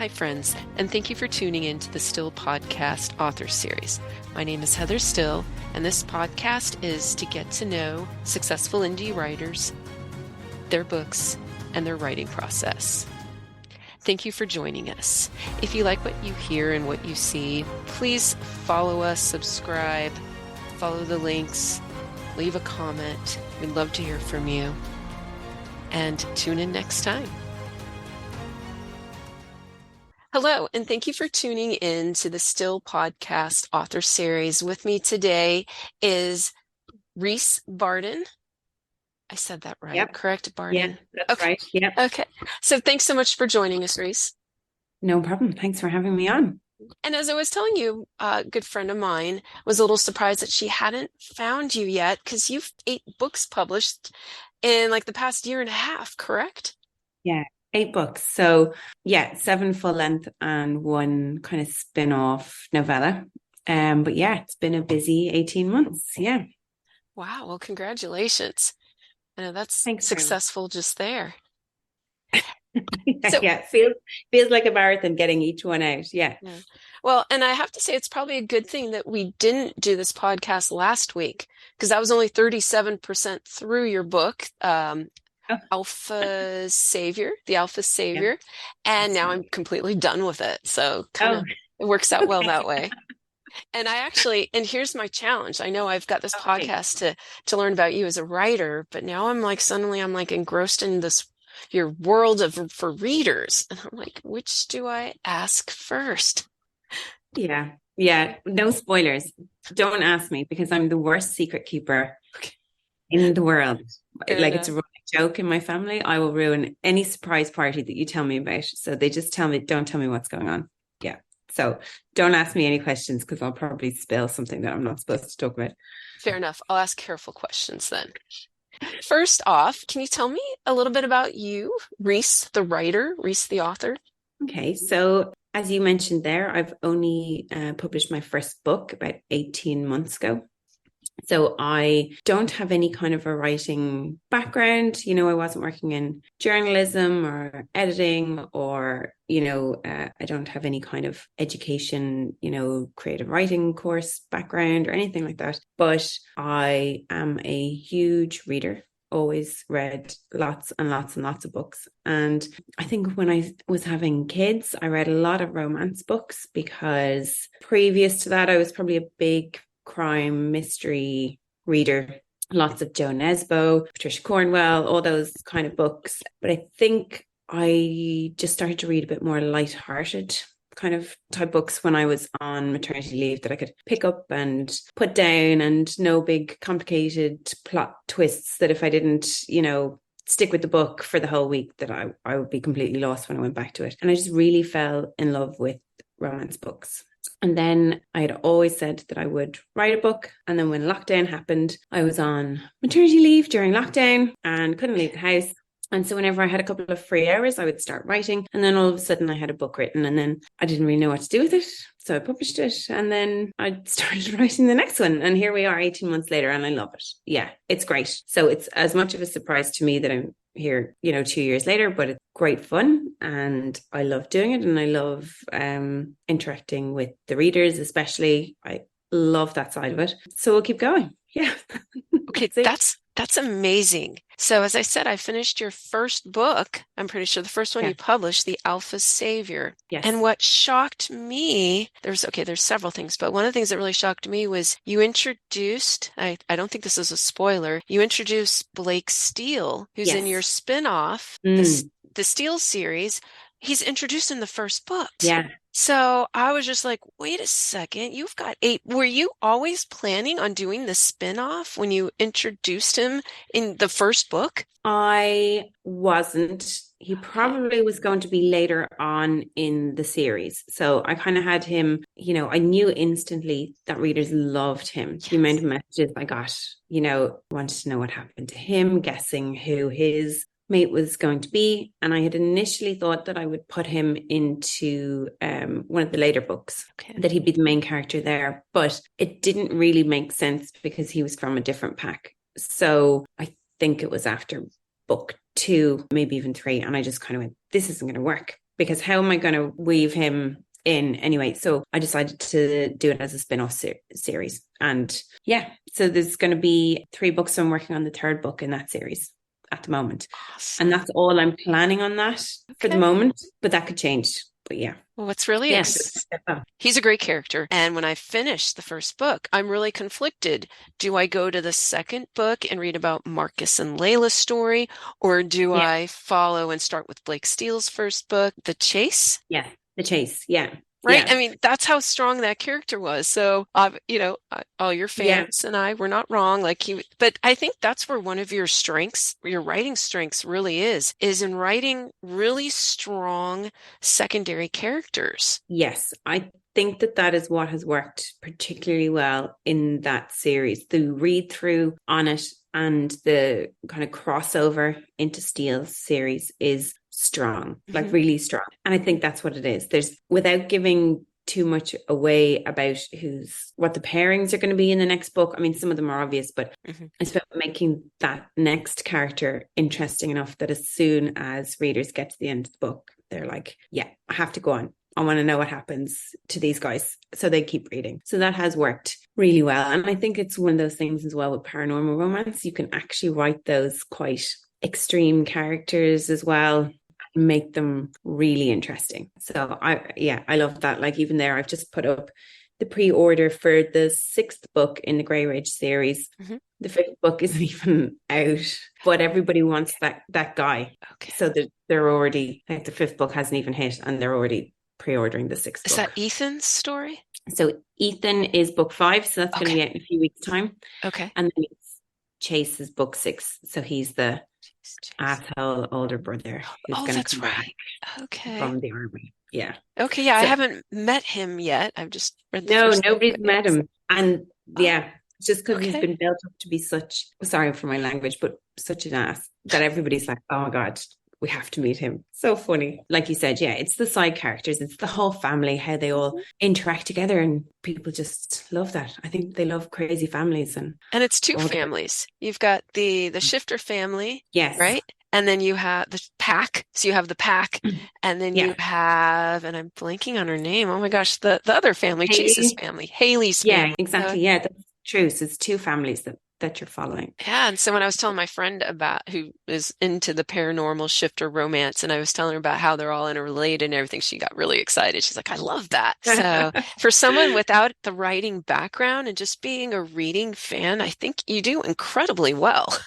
Hi, friends, and thank you for tuning in to the Still Podcast Author Series. My name is Heather Still, and this podcast is to get to know successful indie writers, their books, and their writing process. Thank you for joining us. If you like what you hear and what you see, please follow us, subscribe, follow the links, leave a comment. We'd love to hear from you. And tune in next time. Hello, and thank you for tuning in to the Still Podcast Author Series. With me today is Reece Barden. I said that right, Yep. correct? Barden? Yeah, that's right. Yep. Okay. So thanks so much for joining us, Reece. No problem. Thanks for having me on. And as I was telling you, a good friend of mine was a little surprised that she hadn't found you yet because you've 8 books published in like the past year and a half, correct? Yeah, 8 books. So yeah, 7 full length and 1 kind of spin-off novella. But yeah, it's been a busy 18 months. Yeah. Wow. Well, congratulations. I know that's Thanks very much. successful just there. So, Yeah, feels like a marathon getting each one out. Yeah. Well, and I have to say it's probably a good thing that we didn't do this podcast last week because I was only 37% through your book, Oh, The Alpha Savior, and now I'm completely done with it. So kind of it works out well that way. And and here's my challenge. I know I've got this podcast to learn about you as a writer, but now I'm like suddenly I'm like engrossed in this your world for readers. And I'm like, which do I ask first? Yeah. Yeah. No spoilers. Don't ask me because I'm the worst secret keeper in the world. Like it's a running joke in my family. I will ruin any surprise party that you tell me about. So they just don't tell me what's going on. Yeah. So don't ask me any questions because I'll probably spill something that I'm not supposed to talk about. Fair enough. I'll ask careful questions then. First off, can you tell me a little bit about you, Reece, the writer, Reece, the author? Okay. So as you mentioned there, I've only published my first book about 18 months ago. So I don't have any kind of a writing background. You know, I wasn't working in journalism or editing or, I don't have any kind of education, creative writing course background or anything like that. But I am a huge reader. Always read lots and lots and lots of books. And I think when I was having kids, I read a lot of romance books because previous to that, I was probably a big crime mystery reader. Lots of Joan Nesbo, Patricia Cornwell, all those kind of books. But I think I just started to read a bit more lighthearted kind of type books when I was on maternity leave that I could pick up and put down, and no big complicated plot twists that if I didn't, stick with the book for the whole week that I would be completely lost when I went back to it. And I just really fell in love with romance books. And then I had always said that I would write a book. And then when lockdown happened, I was on maternity leave during lockdown and couldn't leave the house. And so whenever I had a couple of free hours, I would start writing. And then all of a sudden I had a book written and then I didn't really know what to do with it. So I published it and then I started writing the next one. And here we are 18 months later and I love it. Yeah, it's great. So it's as much of a surprise to me that I'm here, 2 years later, but it's great fun and I love doing it. And I love interacting with the readers, especially. I love that side of it. So we'll keep going. Yeah. Okay, that's amazing. So as I said, I finished your first book. I'm pretty sure the first one you published, The Alpha Savior. Yes. And what shocked me, there's several things, but one of the things that really shocked me was you introduced, I don't think this is a spoiler, you introduced Blake Steele, who's in your spin-off, the Steele series. He's introduced in the first book. Yeah. So I was just like, wait a second, you've got 8. Were you always planning on doing the spin-off when you introduced him in the first book? I wasn't. He probably was going to be later on in the series. So I kind of had him, I knew instantly that readers loved him. Yes. The amount of messages I got, wanted to know what happened to him, guessing who his mate was going to be. And I had initially thought that I would put him into one of the later books, that he'd be the main character there. But it didn't really make sense because he was from a different pack. So I think it was after book 2, maybe even 3. And I just kind of went, this isn't going to work. because how am I going to weave him in anyway? So I decided to do it as a spin-off series. And yeah, so there's going to be 3 books. So I'm working on the 3rd book in that series at the moment. Awesome. And that's all I'm planning on that for the moment, but that could change. But yeah. Well, what's really he's a great character. And when I finished the first book, I'm really conflicted. Do I go to the 2nd book and read about Marcus and Layla's story, or do I follow and start with Blake Steele's first book, The Chase? Yeah, The Chase. Yeah. Right. Yeah. I mean, that's how strong that character was. So, all your fans and I were not wrong. But I think that's where one of your strengths, your writing strengths really is in writing really strong secondary characters. Yes. I think that is what has worked particularly well in that series. The read through on it and the kind of crossover into Steele's series is strong, like really strong. And I think that's what it is. There's, without giving too much away about what the pairings are going to be in the next book. I mean, some of them are obvious, but it's about making that next character interesting enough that as soon as readers get to the end of the book, they're like, yeah, I have to go on. I want to know what happens to these guys. So they keep reading. So that has worked really well. And I think it's one of those things as well with paranormal romance. You can actually write those quite extreme characters as well, make them really interesting. So I love that. Like even there, I've just put up the pre-order for the 6th book in the Grey Ridge series. The 5th book isn't even out, but everybody wants that guy. Okay. So they're already, like, the 5th book hasn't even hit and they're already pre-ordering the 6th book. Is that Ethan's story? So Ethan is book 5, so that's going to be out in a few weeks' time. Okay. And then Chase is book 6, so he's the asshole older brother who's going to come back from the army. Yeah. Okay. Yeah, so, I haven't met him yet. I've just read the first nobody's met him, and it's just because he's been built up to be such. Sorry for my language, but such an ass that everybody's like, oh my god, we have to meet him. So funny. Like you said, it's the side characters, it's the whole family, how they all interact together, and people just love that. I think they love crazy families, and it's 2 families. You've got the Shifter family, yes, right? And then you have the pack. So you have the pack, and then you have, and I'm blanking on her name. Oh my gosh, the other family, Chase's family, Haley's family. Yeah, exactly. That's true. So it's 2 families that you're following. Yeah. And so when I was telling my friend about who is into the paranormal shifter romance, and I was telling her about how they're all interrelated and everything, she got really excited. She's like, I love that. So for someone without the writing background and just being a reading fan, I think you do incredibly well.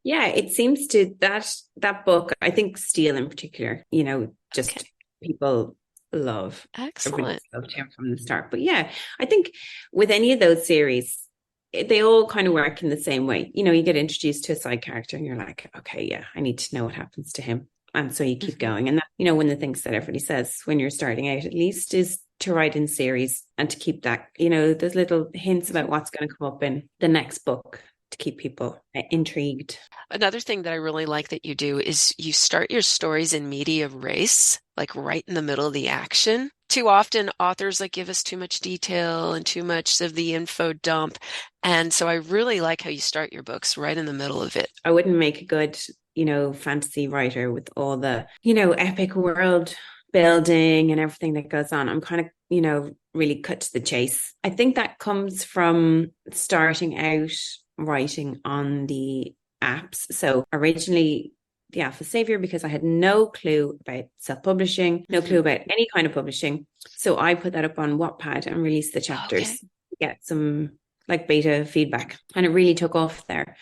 Yeah, it seems to that book, I think Steele in particular, just people love. Excellent. Loved him from the start. But yeah, I think with any of those series, they all kind of work in the same way. You get introduced to a side character and you're like, okay, yeah, I need to know what happens to him. And so you keep going. And that, one of the things that everybody says when you're starting out, at least, is to write in series and to keep that, those little hints about what's going to come up in the next book, to keep people intrigued. Another thing that I really like that you do is you start your stories in media res, like right in the middle of the action. Too often authors give us too much detail and too much of the info dump. And so I really like how you start your books right in the middle of it. I wouldn't make a good, fantasy writer with all the, epic world building and everything that goes on. I'm kind of, really cut to the chase. I think that comes from starting out writing on the apps. So originally the Alpha Savior, because I had no clue about self-publishing, no clue about any kind of publishing. So I put that up on Wattpad and released the chapters to get some beta feedback, and it really took off there.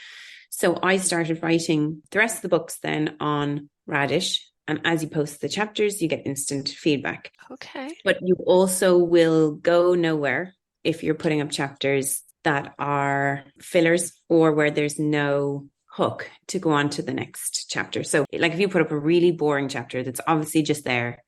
So I started writing the rest of the books then on Radish. And as you post the chapters, you get instant feedback. Okay. But you also will go nowhere if you're putting up chapters that are fillers or where there's no hook to go on to the next chapter. So if you put up a really boring chapter that's obviously just there,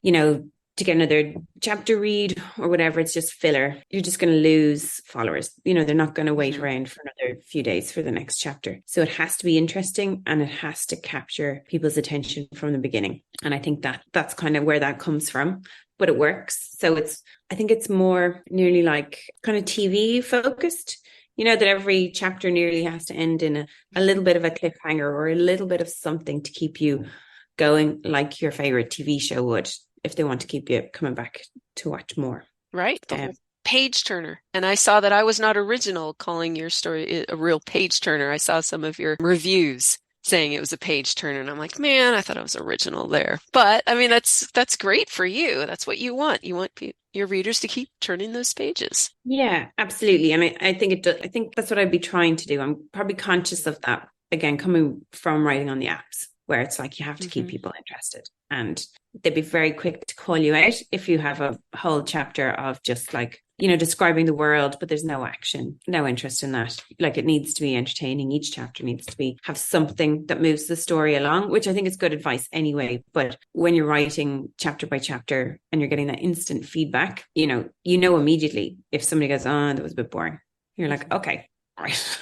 to get another chapter read or whatever, it's just filler, you're just going to lose followers. They're not going to wait around for another few days for the next chapter. So it has to be interesting and it has to capture people's attention from the beginning. And I think that's kind of where that comes from, but it works. So I think it's more nearly kind of TV focused, that every chapter nearly has to end in a little bit of a cliffhanger or a little bit of something to keep you going like your favorite TV show would if they want to keep you coming back to watch more. Right. The whole page turner. And I saw that I was not original calling your story a real page turner. I saw some of your reviews saying it was a page turner, and I'm like, man, I thought I was original there. But I mean, that's great for you. That's what you want. You want your readers to keep turning those pages. Yeah, absolutely. And I think it does. I think that's what I'd be trying to do. I'm probably conscious of that, again, coming from writing on the apps, where it's like you have to keep people interested, and they'd be very quick to call you out if you have a whole chapter of just like, describing the world, but there's no action, no interest in that. Like, it needs to be entertaining. Each chapter needs to have something that moves the story along, which I think is good advice anyway. But when you're writing chapter by chapter and you're getting that instant feedback, you know immediately if somebody goes, oh, that was a bit boring. You're like, okay, all right,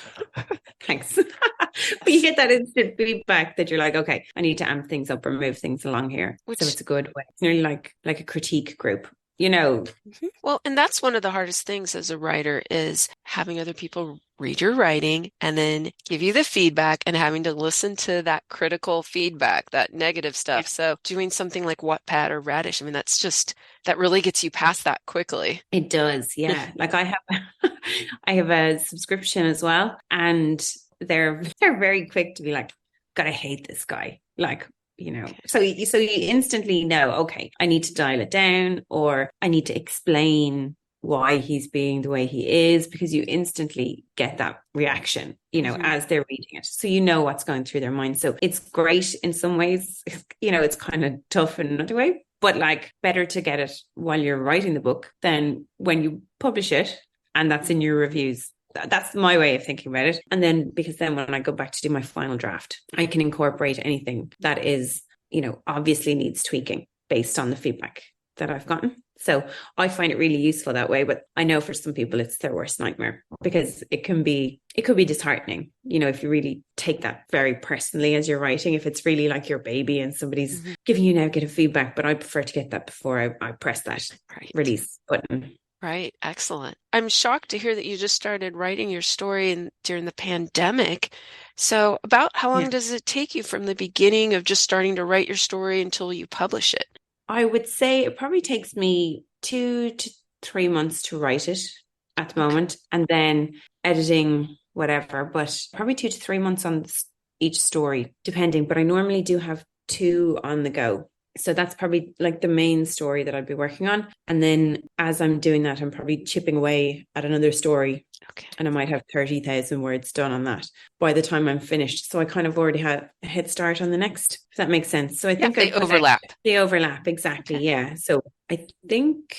thanks. But you get that instant feedback that you're like, okay, I need to amp things up or move things along here. So it's a good way. It's nearly like a critique group. Well, and that's one of the hardest things as a writer, is having other people read your writing and then give you the feedback, and having to listen to that critical feedback, that negative stuff. So doing something like Wattpad or Radish, I mean, that really gets you past that quickly. It does. Yeah. Like I have a subscription as well, and they're very quick to be like, God, I hate this guy. Like, so you instantly know, okay, I need to dial it down, or I need to explain why he's being the way he is, because you instantly get that reaction, as they're reading it. So you know what's going through their mind. So it's great in some ways, it's kind of tough in another way, but like, better to get it while you're writing the book than when you publish it and that's in your reviews. That's my way of thinking about it. And then, because then when I go back to do my final draft, I can incorporate anything that is, obviously needs tweaking based on the feedback that I've gotten. So I find it really useful that way. But I know for some people it's their worst nightmare, because it could be disheartening, if you really take that very personally as you're writing, if it's really like your baby and somebody's giving you negative feedback. But I prefer to get that before I press that release button. Right. Excellent. I'm shocked to hear that you just started writing your story during the pandemic. So about how long does it take you from the beginning of just starting to write your story until you publish it? I would say it probably takes me 2 to 3 months to write it at the moment, and then editing, whatever, but probably 2 to 3 months on each story, depending. But I normally do have 2 on the go. So that's probably like the main story that I'd be working on. And then as I'm doing that, I'm probably chipping away at another story. Okay. And I might have 30,000 words done on that by the time I'm finished. So I kind of already had a head start on the next, if that makes sense. So I think they overlap. They overlap, exactly. Okay. Yeah. So I think,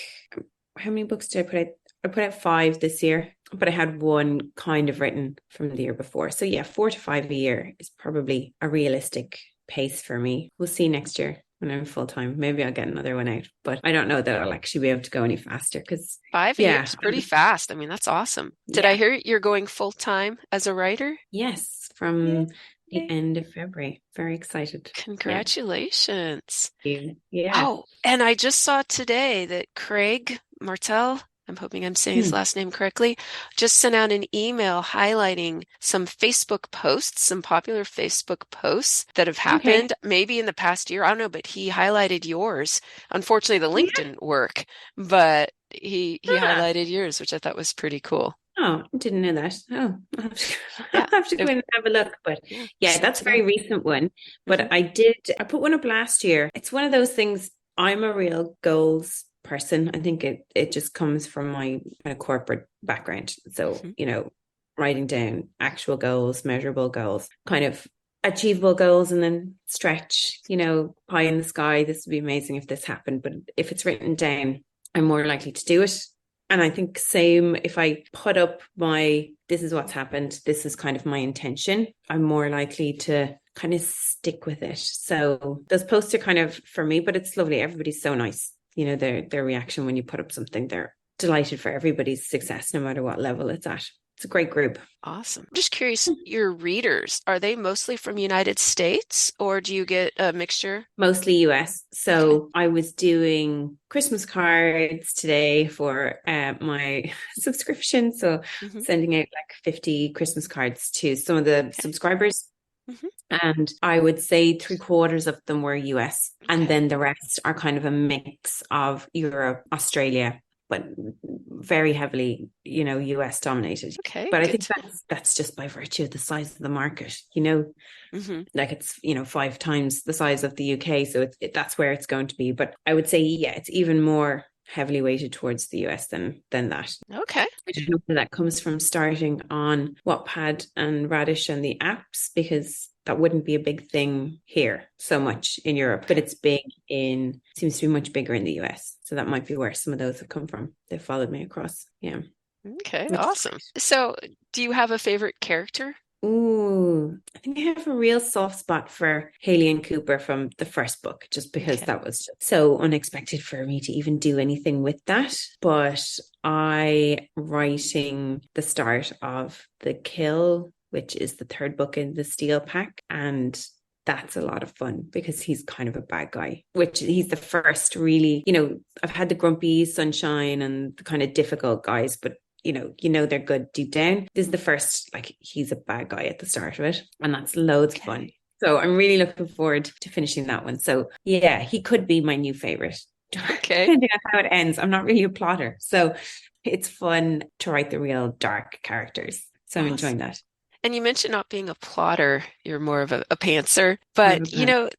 how many books did I put out? I put out 5 this year, but I had 1 kind of written from the year before. So yeah, 4 to 5 a year is probably a realistic pace for me. We'll see next year. When I'm full time, maybe I'll get another one out, but I don't know that I'll actually be able to go any faster, because 5 years is pretty fast. I mean, that's awesome. Did I hear you're going full time as a writer? Yes, from the end of February. Very excited. Congratulations. Yeah. Oh, and I just saw today that Craig Martell, I'm hoping I'm saying his last name correctly, just sent out an email highlighting some Facebook posts, some popular Facebook posts that have happened maybe in the past year. I don't know, but he highlighted yours. Unfortunately, the link didn't work, but he highlighted yours, which I thought was pretty cool. Oh, I didn't know that. Oh, I'll have to go in and have a look. But yeah, that's a very recent one. But I put one up last year. It's one of those things. I'm a real goals person. I think it just comes from my kind of corporate background. So, writing down actual goals, measurable goals, kind of achievable goals, and then stretch, pie in the sky. This would be amazing if this happened. But if it's written down, I'm more likely to do it. And I think same if I put up this is what's happened, this is kind of my intention, I'm more likely to kind of stick with it. So those posts are kind of for me, but it's lovely. Everybody's so nice. Their reaction when you put up something, they're delighted for everybody's success, no matter what level it's at. It's a great group. Awesome. I'm just curious, your readers, are they mostly from United States, or do you get a mixture? Mostly US. So I was doing Christmas cards today for my subscription. So sending out like 50 Christmas cards to some of the subscribers. Mhm. And I would say 3/4 of them were US. And Okay. then the rest are kind of a mix of Europe, Australia, but very heavily, US dominated. Okay. But I Good think to that's just by virtue of the size of the market, know. like it's, 5 times the size of the UK. So that's where it's going to be. But I would say, yeah, it's even more heavily weighted towards the US than that. Okay. I don't know where that comes from starting on Wattpad and Radish and the apps, because that wouldn't be a big thing here so much in Europe, but it's seems to be much bigger in the US. So that might be where some of those have come from. They've followed me across. Yeah. Okay. Which is Awesome. So, do you have a favorite character? Ooh, I think I have a real soft spot for Haley and Cooper from the first book, just because Okay. that was just so unexpected for me to even do anything with that. But writing the start of The Kill, which is the third book in the Steel Pack, and that's a lot of fun because he's kind of a bad guy, which he's the first really, I've had the grumpy sunshine and the kind of difficult guys, but they're good deep down. This is the first, like, he's a bad guy at the start of it, and that's loads of fun. Okay. So I'm really looking forward to finishing that one. So yeah, he could be my new favorite, Okay. depending on how it ends. I'm not really a plotter, so it's fun to write the real dark characters. So I'm Awesome. enjoying that. And you mentioned not being a plotter, you're more of a pantser, More of a but fan.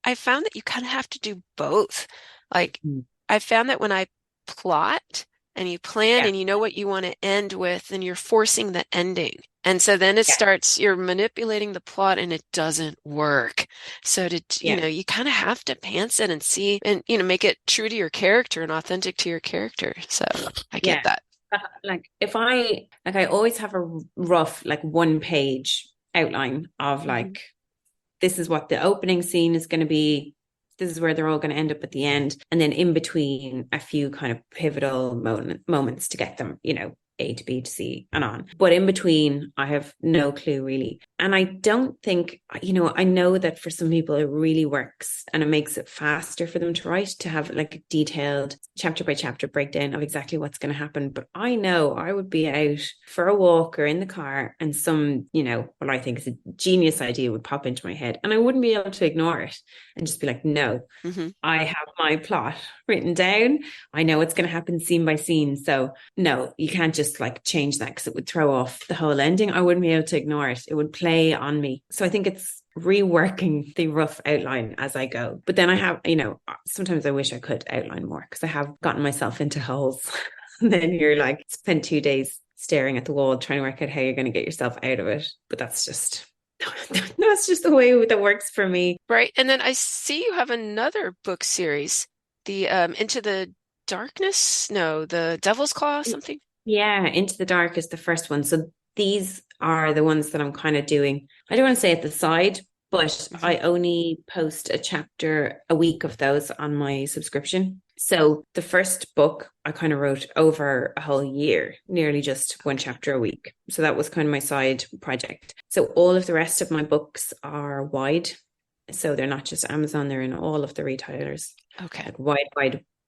I found that you kind of have to do both. Like, Mm. I found that when I plot and you plan Yeah, and you know what you want to end with, then you're forcing the ending. And so then yeah, you're manipulating the plot and it doesn't work. So yeah. you kind of have to pants it and see and, make it true to your character and authentic to your character. So I get Yeah. that. Like if I always have a rough, like, 1 page outline of, Mhm. like, this is what the opening scene is going to be. This is where they're all going to end up at the end. And then in between, a few kind of pivotal moments to get them, A to B to C and on. But in between, I have no clue really. And I don't think, I know that for some people it really works and it makes it faster for them to write, to have like a detailed chapter by chapter breakdown of exactly what's going to happen. But I know I would be out for a walk or in the car and some, what I think is a genius idea would pop into my head and I wouldn't be able to ignore it and just be like, no, Mhm. I have my plot written down. I know it's going to happen scene by scene. So no, you can't just like change that because it would throw off the whole ending. I wouldn't be able to ignore it. It would play on me. So I think it's reworking the rough outline as I go. But then I have, sometimes I wish I could outline more because I have gotten myself into holes. And then you're like, spend 2 days staring at the wall trying to work out how you're going to get yourself out of it. But that's just that's just the way that works for me. Right. And then I see you have another book series, the Into the Darkness. No, the Devil's Claw, something. Yeah, Into the Dark is the first one. So these are the ones that I'm kind of doing. I don't want to say at the side, but Hmm. I only post a chapter a week of those on my subscription. So the first book I kind of wrote over a whole year, nearly just one chapter a week. So that was kind of my side project. So all of the rest of my books are wide. So they're not just Amazon, they're in all of the retailers, Okay. like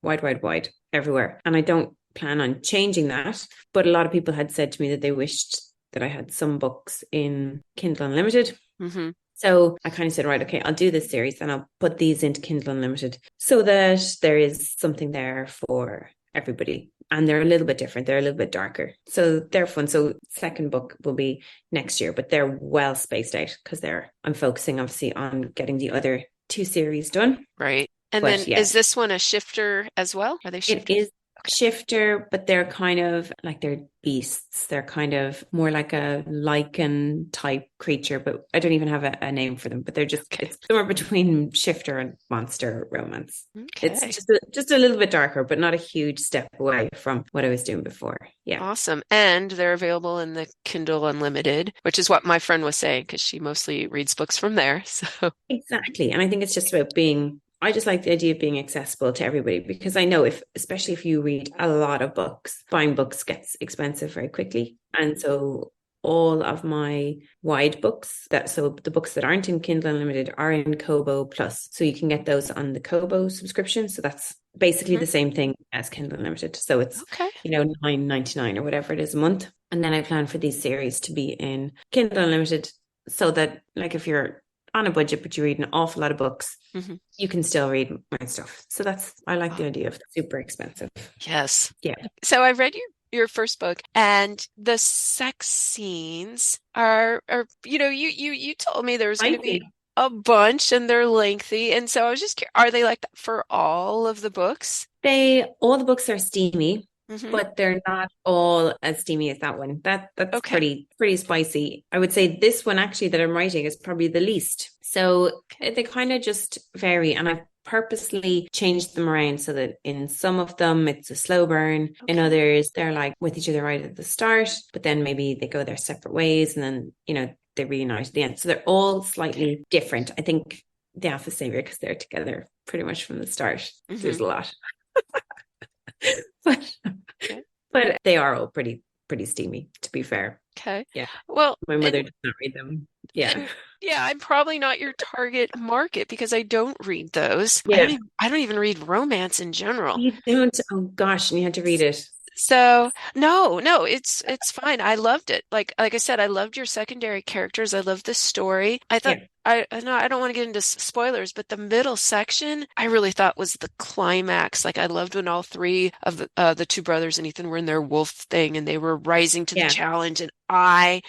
wide, everywhere. And I don't plan on changing that. But a lot of people had said to me that they wished that I had some books in Kindle Unlimited. Hmm. So I kind of said, right, okay, I'll do this series and I'll put these into Kindle Unlimited so that there is something there for everybody. And they're a little bit different. They're a little bit darker. So they're fun. So second book will be next year, but they're well spaced out because I'm focusing obviously on getting the other two series done. Right. And But then yeah, is this one a shifter as well? Are they it shifters? is shifter, but they're kind of like they're beasts. They're kind of more like a lichen type creature, but I don't even have a name for them. But they're just Okay. it's somewhere between shifter and monster romance. It's Okay. just a little bit darker, but not a huge step away from what I was doing before. Yeah. Awesome. And they're available in the Kindle Unlimited, which is what my friend was saying because she mostly reads books from there. So, Exactly. And I think it's just about I just like the idea of being accessible to everybody because I know especially if you read a lot of books, buying books gets expensive very quickly. And so all of my wide books so the books that aren't in Kindle Unlimited are in Kobo Plus. So you can get those on the Kobo subscription. So that's basically mhm. the same thing as Kindle Unlimited. So it's, Okay. $9.99 or whatever it is a month. And then I plan for these series to be in Kindle Unlimited so that like if you're on a budget but you read an awful lot of books, Hmm. you can still read my stuff. So I like the idea of super expensive. Yes. Yeah. So I read your first book, and the sex scenes are you told me there was going to be Spicy. a bunch and they're lengthy, and so I was just curious, are they like that for all of the books? All the books are steamy, Hmm. but they're not all as steamy as that one. That's Okay. pretty spicy. I would say this one actually that I'm writing is probably the least. So Okay. they kind of just vary, and I've purposely changed them around so that in some of them it's a slow burn, in Okay. others they're like with each other right at the start, but then maybe they go their separate ways, and then they reunite at the end. So they're all Okay. slightly different. I think they have the same because they're together pretty much from the start. Hmm. There's a lot. but Okay. but they are all pretty steamy, to be fair. Okay. Yeah. Well, My and mother does not read them. Yeah. and yeah, I'm probably not your target market because I don't read those. Yeah. I don't even read romance in general. You don't. Oh gosh, and you had to read it. So no, it's fine. I loved it. Like I said, I loved your secondary characters. I loved the story. I thought Yeah. I know I don't want to get into spoilers, but the middle section I really thought was the climax. Like I loved when all three of the two brothers and Ethan were in their wolf thing and they were rising to the Yeah. challenge, and I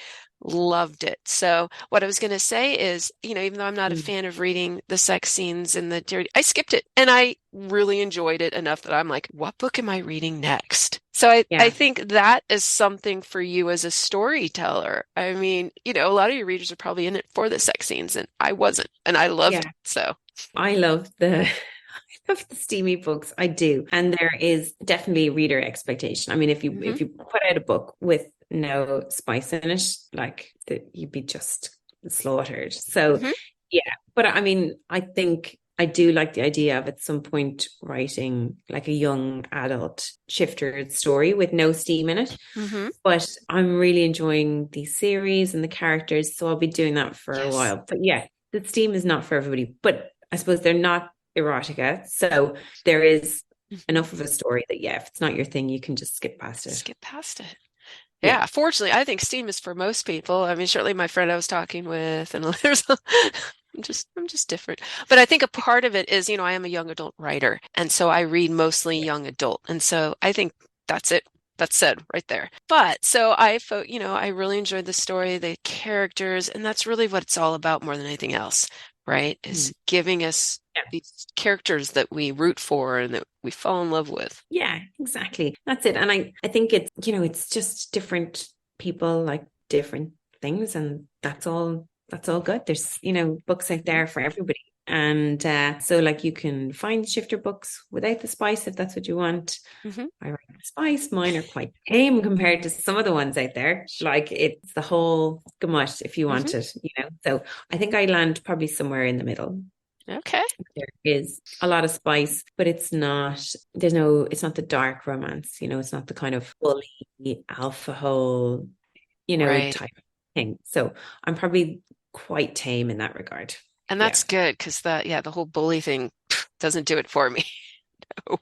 loved it. So what I was going to say is, even though I'm not a Mm. fan of reading the sex scenes and the dirty, I skipped it and I really enjoyed it enough that I'm like, what book am I reading next? So I Yeah. think that is something for you as a storyteller. I mean, a lot of your readers are probably in it for the sex scenes, and I wasn't, and I loved Yeah. it. So, I love the I love the steamy books. I do. And there is definitely reader expectation. I mean, hmm. if you put out a book with no spice in it, like that you'd be just slaughtered. So Hmm. yeah. But I mean, I think I do like the idea of at some point writing like a young adult shifter story with no steam in it. Hmm. But I'm really enjoying these series and the characters, so I'll be doing that for a Yes. while. But yeah, the steam is not for everybody. But I suppose they're not erotica, so there is Hmm. enough of a story that yeah, if it's not your thing, you can just skip past it. Skip past it. Yeah, Yeah, fortunately, I think Steam is for most people. I mean, certainly my friend I was talking with, and I'm just different. But I think a part of it is, I am a young adult writer, and so I read mostly yeah, young adult, and so I think that's it. That's said right there. But so I really enjoyed the story, the characters, and that's really what it's all about more than anything else, right? Is mm, giving us yeah, these characters that we root for and that we fall in love with. yeah, exactly. That's it. And I think it's it's just different people like different things, and that's all good. There's books out there for everybody. And so like you can find shifter books without the spice if that's what you want. Hmm. I write the spice. Mine are quite tame compared to some of the ones out there. Like it's the whole gamut if you want Hmm. it. So I think I land probably somewhere in the middle. Okay. There is a lot of spice, but it's not the dark romance, it's not the kind of bully alpha hole, Right. type thing. So I'm probably quite tame in that regard. And Yeah. that's good because the whole bully thing doesn't do it for me. No,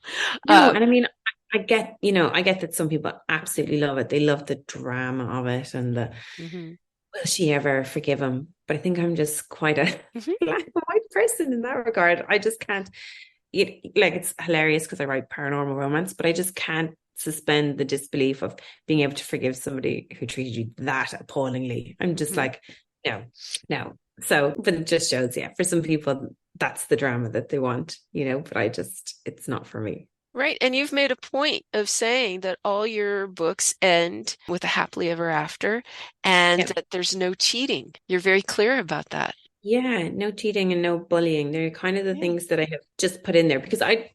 Um, and I mean, I get that some people absolutely love it. They love the drama of it and the mhm, will she ever forgive him? But I think I'm just quite a mhm. black and white person in that regard. I just can't like it's hilarious because I write paranormal romance, but I just can't suspend the disbelief of being able to forgive somebody who treated you that appallingly. I'm just Mhm. like, no, no. So, but it just shows, yeah, for some people, that's the drama that they want, but it's not for me. Right. And you've made a point of saying that all your books end with a happily ever after and Yeah. that there's no cheating. You're very clear about that. Yeah, no cheating and no bullying. They're kind of the Yeah. things that I have just put in there because I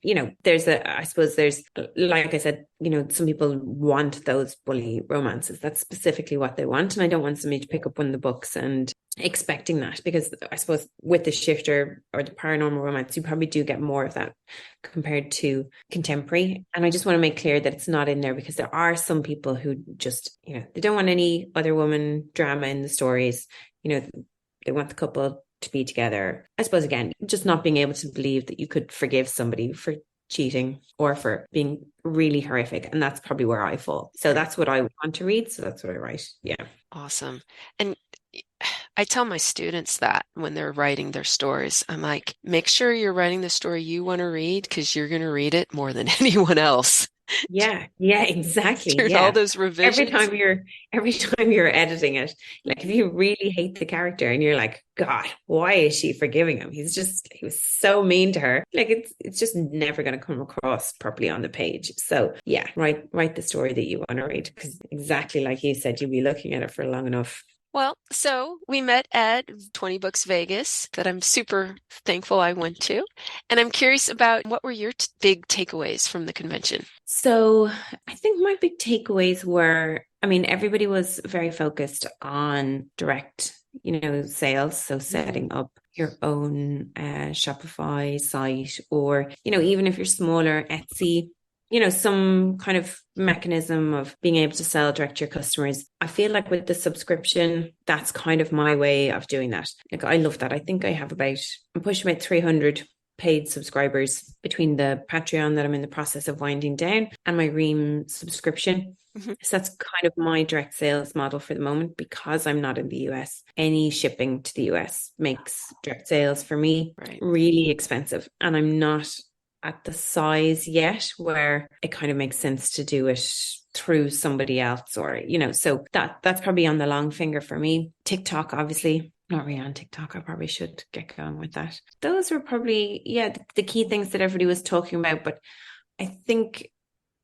suppose there's, like I said, some people want those bully romances. That's specifically what they want. And I don't want somebody to pick up one of the books and expecting that because I suppose with the shifter or the paranormal romance, you probably do get more of that compared to contemporary. And I just want to make clear that it's not in there because there are some people who just, they don't want any other woman drama in the stories. They want the couple to be together. I suppose, again, just not being able to believe that you could forgive somebody for cheating or for being really horrific. And that's probably where I fall. So Right. that's what I want to read. So that's what I write. Yeah. Awesome. And I tell my students that when they're writing their stories, I'm like, make sure you're writing the story you want to read because you're going to read it more than anyone else. Yeah, yeah, exactly. During all Yeah. those revisions. Every time you're editing it, like if you really hate the character and you're like, God, why is she forgiving him? He was so mean to her. Like it's just never going to come across properly on the page. So yeah, write the story that you want to read because exactly like you said, you'll be looking at it for long enough. Well, so we met at 20 Books Vegas that I'm super thankful I went to. And I'm curious about what were your big takeaways from the convention? So I think my big takeaways were, I mean, everybody was very focused on direct, sales. So setting up your own Shopify site, or, even if you're smaller, Etsy, some kind of mechanism of being able to sell direct to your customers. I feel like with the subscription, that's kind of my way of doing that. Like, I love that. I think I'm pushing about 300 paid subscribers between the Patreon that I'm in the process of winding down and my Ream subscription. So that's kind of my direct sales model for the moment because I'm not in the US. Any shipping to the US makes direct sales for me really expensive. And I'm not at the size yet where it kind of makes sense to do it through somebody else or, so that's probably on the long finger for me. TikTok, obviously. Not really on TikTok. I probably should get going with that. Those were probably, the key things that everybody was talking about. But I think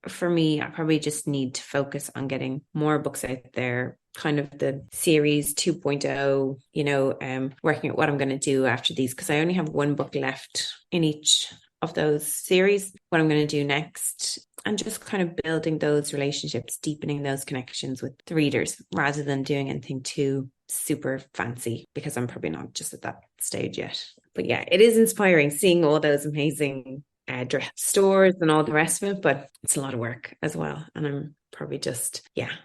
for me, I probably just need to focus on getting more books out there, kind of the series 2.0, working at what I'm going to do after these, because I only have one book left in each of those series, what I'm going to do next, and just kind of building those relationships, deepening those connections with the readers rather than doing anything too super fancy, because I'm probably not just at that stage yet. But yeah, it is inspiring seeing all those amazing direct stores and all the rest of it, but it's a lot of work as well. And I'm probably just,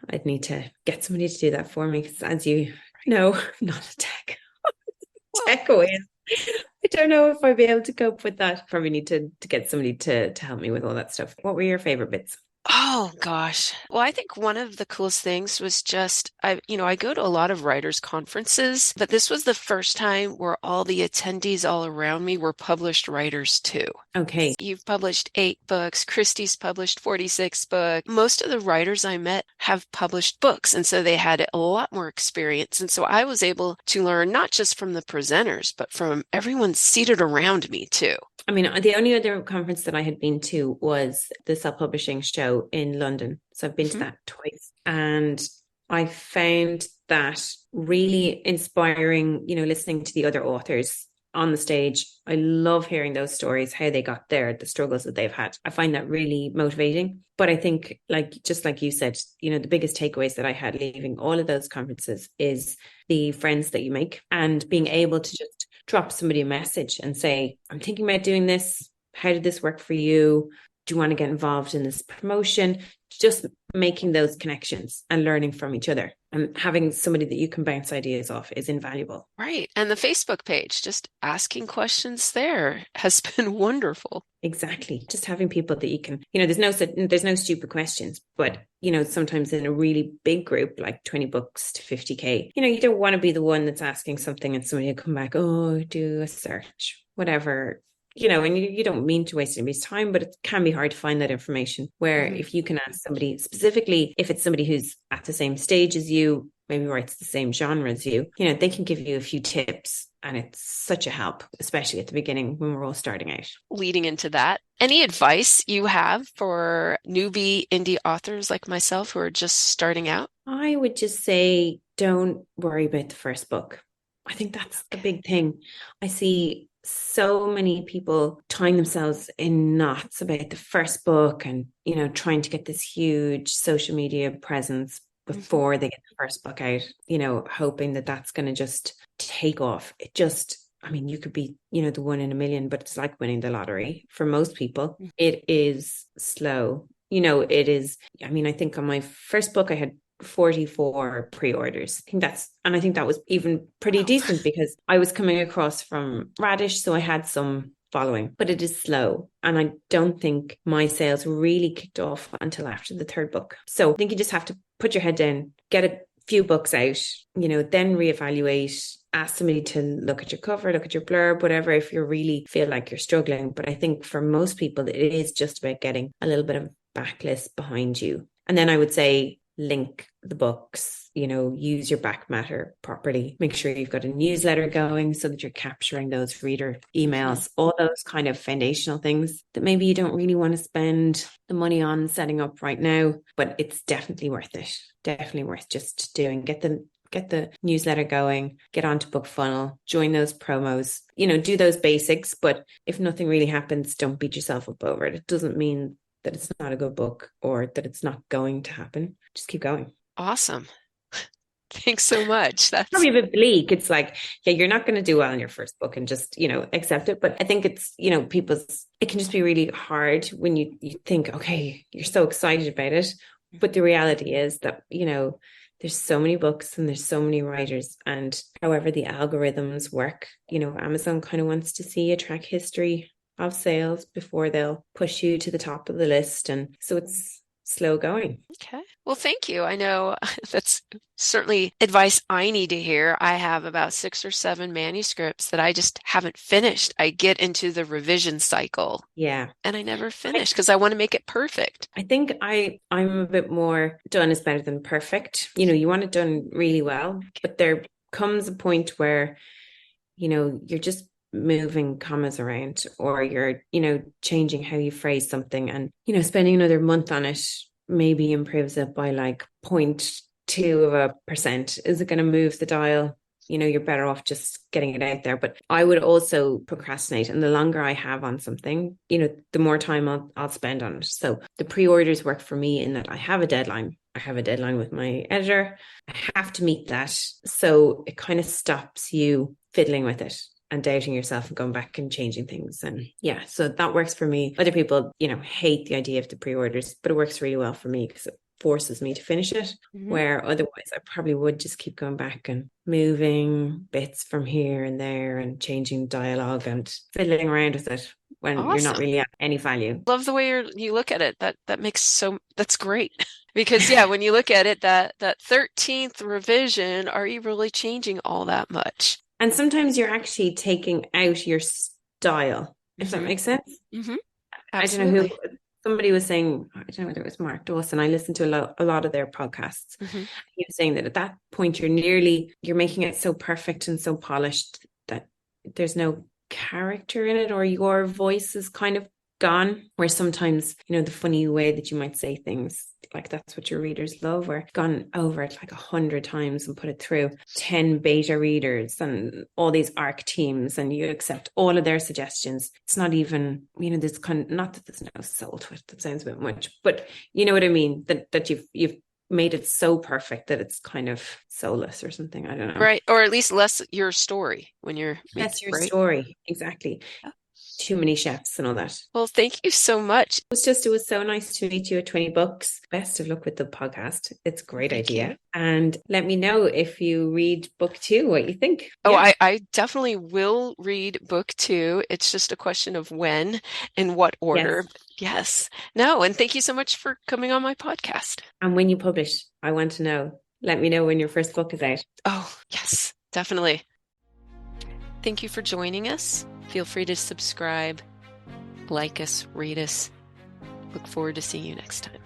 I'd need to get somebody to do that for me because, as you know, I'm not a tech whiz. I don't know if I'd be able to cope with that. Probably need to get somebody to help me with all that stuff. What were your favorite bits? Oh gosh. Well, I think one of the coolest things was just I go to a lot of writers conferences, but this was the first time where all the attendees all around me were published writers too. Okay. You've published 8 books. Christy's published 46 books. Most of the writers I met have published books, and so they had a lot more experience. And so I was able to learn not just from the presenters, but from everyone seated around me too. I mean, the only other conference that I had been to was the self-publishing show in London. So I've been to that twice. And I found that really inspiring, listening to the other authors on the stage. I love hearing those stories, how they got there, the struggles that they've had. I find that really motivating. But I think, just like you said, the biggest takeaways that I had leaving all of those conferences is the friends that you make and being able to just drop somebody a message and say, I'm thinking about doing this. How did this work for you? Do you want to get involved in this promotion? Just making those connections and learning from each other and having somebody that you can bounce ideas off is invaluable. Right. And the Facebook page, just asking questions there has been wonderful. Exactly. Just having people that you can, there's no stupid questions, but, sometimes in a really big group, like 20 books to 50K, you don't want to be the one that's asking something and somebody will come back, oh, do a search, whatever. And you don't mean to waste anybody's time, but it can be hard to find that information where if you can ask somebody, specifically if it's somebody who's at the same stage as you, maybe writes the same genre as you, they can give you a few tips, and it's such a help, especially at the beginning when we're all starting out. Leading into that, any advice you have for newbie indie authors like myself who are just starting out? I would just say, don't worry about the first book. I think that's the big thing. I see so many people tying themselves in knots about the first book and, trying to get this huge social media presence before they get the first book out, hoping that that's going to just take off. You could be, the one in a million, but it's like winning the lottery. For most people, it is slow. It is. I think on my first book, I had 44 pre-orders. I think that was even pretty decent because I was coming across from Radish, so I had some following, but it is slow. And I don't think my sales really kicked off until after the third book. So I think you just have to put your head down, get a few books out, then reevaluate, ask somebody to look at your cover, look at your blurb, whatever, if you really feel like you're struggling. But I think for most people, it is just about getting a little bit of backlist behind you. And then I would say link the books, use your back matter properly. Make sure you've got a newsletter going so that you're capturing those reader emails, all those kind of foundational things that maybe you don't really want to spend the money on setting up right now, but it's definitely worth it. Definitely worth just doing. Get the newsletter going, get onto Book Funnel, join those promos, do those basics. But if nothing really happens, don't beat yourself up over it. It doesn't mean that it's not a good book or that it's not going to happen. Just keep going. Awesome. Thanks so much. That's probably a bit bleak. It's like, yeah, you're not going to do well in your first book and just, accept it. But I think it's, it can just be really hard when you think, okay, you're so excited about it. But the reality is that, there's so many books and there's so many writers, and however the algorithms work, Amazon kind of wants to see a track history of sales before they'll push you to the top of the list. And so it's slow going. Okay. Well, thank you. I know that's certainly advice I need to hear. I have about 6 or 7 manuscripts that I just haven't finished. I get into the revision cycle. Yeah. And I never finish because I want to make it perfect. I think I'm a bit more done is better than perfect. You want it done really well, but there comes a point where, you're just moving commas around, or you're, changing how you phrase something, and, spending another month on it maybe improves it by like 0.2%. Is it going to move the dial? You're better off just getting it out there. But I would also procrastinate. And the longer I have on something, the more time I'll spend on it. So the pre-orders work for me in that I have a deadline. I have a deadline with my editor. I have to meet that. So it kind of stops you fiddling with it and doubting yourself and going back and changing things. And yeah, so that works for me. Other people, hate the idea of the pre-orders, but it works really well for me because it forces me to finish it, where otherwise I probably would just keep going back and moving bits from here and there and changing dialogue and fiddling around with it when you're not really at any value. Love the way you look at it. That's great. Because yeah, when you look at it, that 13th revision, are you really changing all that much? And sometimes you're actually taking out your style, if that makes sense. I don't know who, somebody was saying, I don't know whether it was Mark Dawson. I listened to a lot of their podcasts. He was saying that at that point, you're making it so perfect and so polished that there's no character in it, or your voice is kind of gone. Where sometimes, the funny way that you might say things, like that's what your readers love, or gone over it like 100 times and put it through 10 beta readers and all these ARC teams, and you accept all of their suggestions. It's not even, there's not that there's no soul to it. That sounds a bit much, but you know what I mean? That you've made it so perfect that it's kind of soulless or something. I don't know. Right. Or at least less your story when you're that's your story. Exactly. Too many chefs and all that. Well, thank you so much. It was so nice to meet you at 20 Books. Best of luck with the podcast. It's a great idea. And let me know if you read book 2, what you think. Oh, yeah. I definitely will read book 2. It's just a question of when and what order. Yes. No, and thank you so much for coming on my podcast. And when you publish, I want to know. Let me know when your first book is out. Oh, yes, definitely. Thank you for joining us. Feel free to subscribe, like us, rate us. Look forward to seeing you next time.